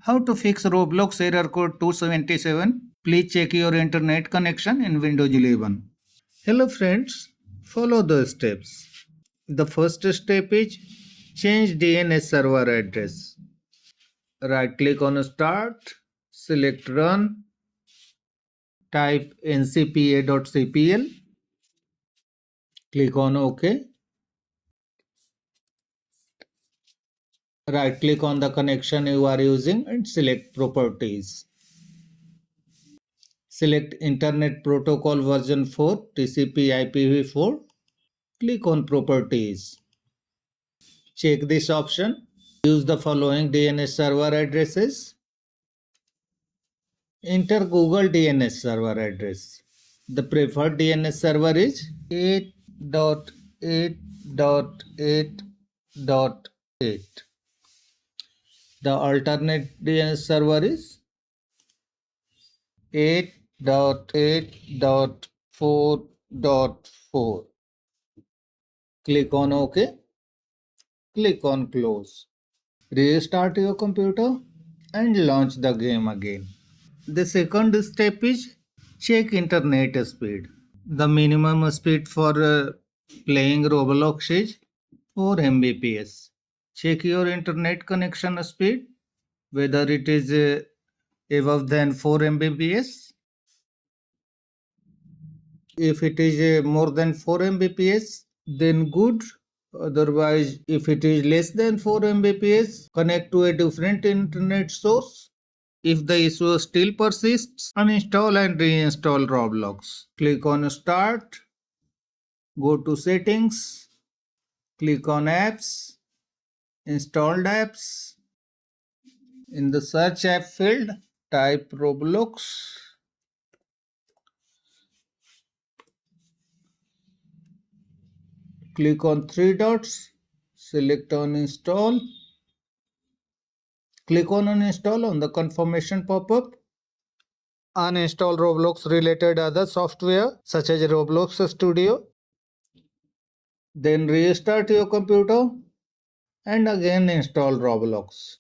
How to fix Roblox error code 277? Please check your internet connection in Windows 11. Hello friends, follow the steps. The first step is change DNS server address. Right click on Start, select Run, type ncpa.cpl, click on OK. Right click on the connection you are using and select Properties. Select Internet Protocol version 4 TCP IPv4. Click on Properties. Check this option. Use the following DNS server addresses. Enter Google DNS server address. The preferred DNS server is 8.8.8.8. The alternate DNS server is 8.8.4.4. Click on OK. Click on Close. Restart your computer and launch the game again. The second step is check internet speed. The minimum speed for playing Roblox is 4 Mbps. Check your internet connection speed, whether it is above than 4 Mbps. If it is more than 4 Mbps, then good. Otherwise, if it is less than 4 Mbps, connect to a different internet source. If the issue still persists, uninstall and reinstall Roblox. Click on Start, go to Settings, click on Apps, Installed Apps. In the Search App field, type Roblox. Click on three dots, select on Install. Click on Uninstall on the confirmation pop-up. Uninstall Roblox related other software such as Roblox Studio. Then restart your computer and again install Roblox.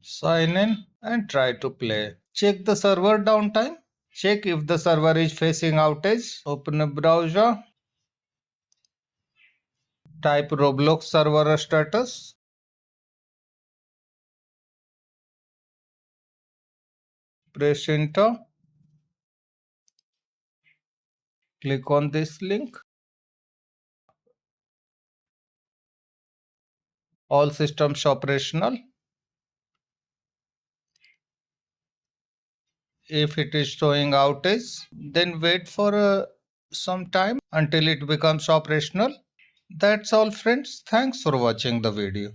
Sign in and try to play. Check the server downtime. Check if the server is facing outage. Open a browser. Type Roblox server status. Press enter. Click on this link. All systems operational. If it is showing outage, then wait for some time until it becomes operational. That's all friends. Thanks for watching the video.